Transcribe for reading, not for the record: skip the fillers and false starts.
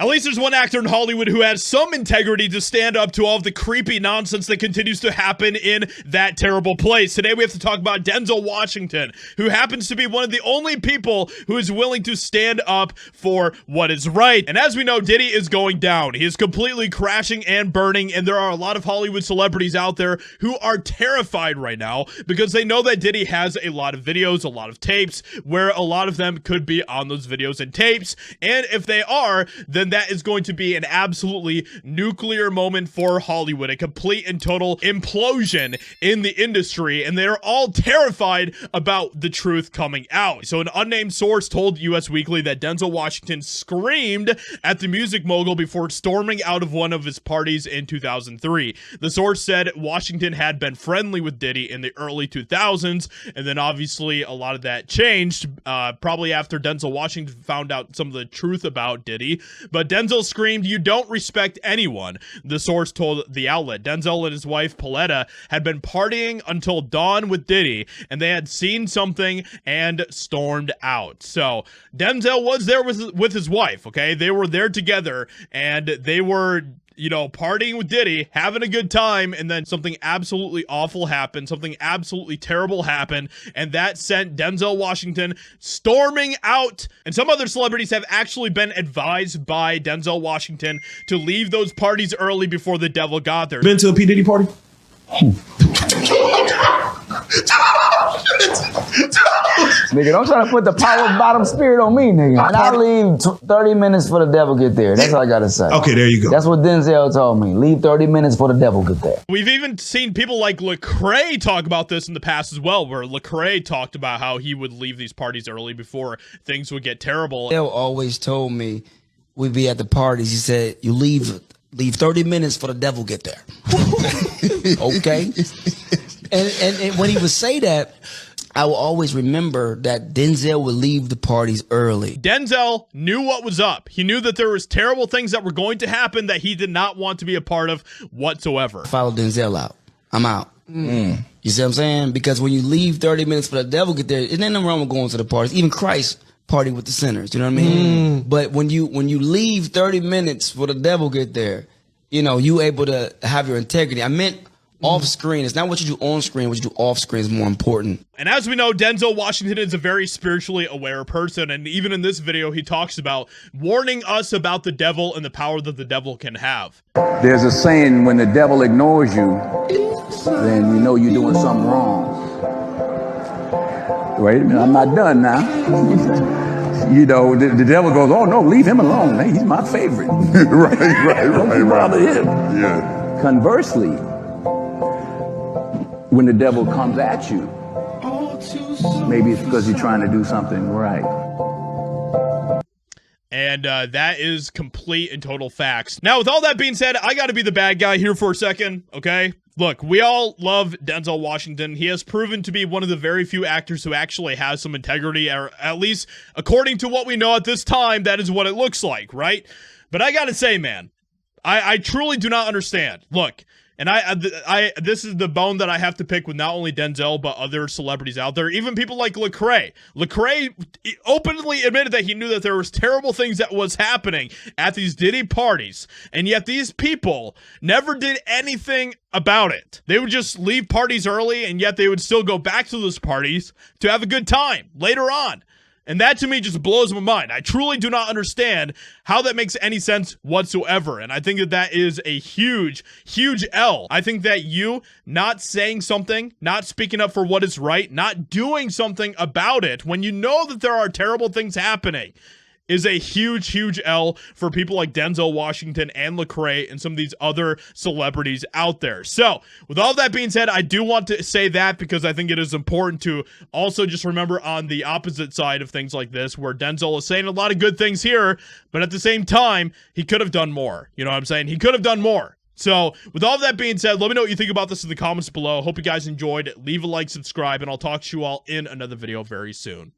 At least there's one actor in Hollywood who has some integrity to stand up to all of the creepy nonsense that continues to happen in that terrible place. Today we have to talk about Denzel Washington, who happens to be one of the only people who is willing to stand up for what is right. And as we know, Diddy is going down. He is completely crashing and burning, and there are a lot of Hollywood celebrities out there who are terrified right now because they know that Diddy has a lot of videos, a lot of tapes, where a lot of them could be on those videos and tapes. And if they are, then that is going to be an absolutely nuclear moment for Hollywood, a complete and total implosion in the industry, and they're all terrified about the truth coming out. So an unnamed source told US Weekly that Denzel Washington screamed at the music mogul before storming out of one of his parties in 2003. The source said Washington had been friendly with Diddy in the early 2000s, and then obviously a lot of that changed, probably after Denzel Washington found out some of the truth about Diddy. But Denzel screamed, "You don't respect anyone," the source told the outlet. Denzel and his wife, Pauletta, had been partying until dawn with Diddy, and they had seen something and stormed out. So Denzel was there with his wife, okay? They were there together, and they were, partying with Diddy, having a good time, and then something absolutely awful happened, something absolutely terrible happened, and that sent Denzel Washington storming out. And some other celebrities have actually been advised by Denzel Washington to leave those parties early before the devil got there. Been to a P. Diddy party? Nigga, don't try to put the power bottom spirit on me, nigga. And I leave 30 minutes for the devil get there. That's all I gotta say. Okay, there you go. That's what Denzel told me. Leave 30 minutes for the devil get there. We've even seen people like Lecrae talk about this in the past as well, where Lecrae talked about how he would leave these parties early before things would get terrible. Denzel always told me we'd be at the parties. He said, "You leave 30 minutes for the devil get there." Okay. And when he would say that, I will always remember that Denzel would leave the parties early. Denzel knew what was up. He knew that there was terrible things that were going to happen that he did not want to be a part of whatsoever. Follow Denzel out. I'm out. You see what I'm saying? Because when you leave 30 minutes for the devil get there, there's nothing wrong with going to the parties. Even Christ party with the sinners. You know what I mean? But when you leave 30 minutes for the devil get there, you able to have your integrity. I meant off screen. It's not what you do on screen. What you do off screen is more important. And as we know, Denzel Washington is a very spiritually aware person. And even in this video, he talks about warning us about the devil and the power that the devil can have. There's a saying, when the devil ignores you, then you know you're doing something wrong. Wait a minute, I'm not done now. The devil goes, "Oh no, leave him alone. Hey, he's my favorite." Don't bother him. Yeah. Conversely, when the devil comes at you, maybe it's because you're trying to do something right. And that is complete and total facts. Now, with all that being said, I got to be the bad guy here for a second, okay? Look, we all love Denzel Washington. He has proven to be one of the very few actors who actually has some integrity, or at least according to what we know at this time, that is what it looks like, right? But I got to say, man, I truly do not understand. Look, and this is the bone that I have to pick with not only Denzel, but other celebrities out there, even people like Lecrae. Lecrae openly admitted that he knew that there was terrible things that was happening at these Diddy parties, and yet these people never did anything about it. They would just leave parties early, and yet they would still go back to those parties to have a good time later on. And that to me just blows my mind. I truly do not understand how that makes any sense whatsoever. And I think that that is a huge, huge L. I think that you not saying something, not speaking up for what is right, not doing something about it when you know that there are terrible things happening is a huge, huge L for people like Denzel Washington and Lecrae and some of these other celebrities out there. So, with all that being said, I do want to say that because I think it is important to also just remember on the opposite side of things like this, where Denzel is saying a lot of good things here, but at the same time, he could have done more. You know what I'm saying? He could have done more. So, with all that being said, let me know what you think about this in the comments below. Hope you guys enjoyed. Leave a like, subscribe, and I'll talk to you all in another video very soon.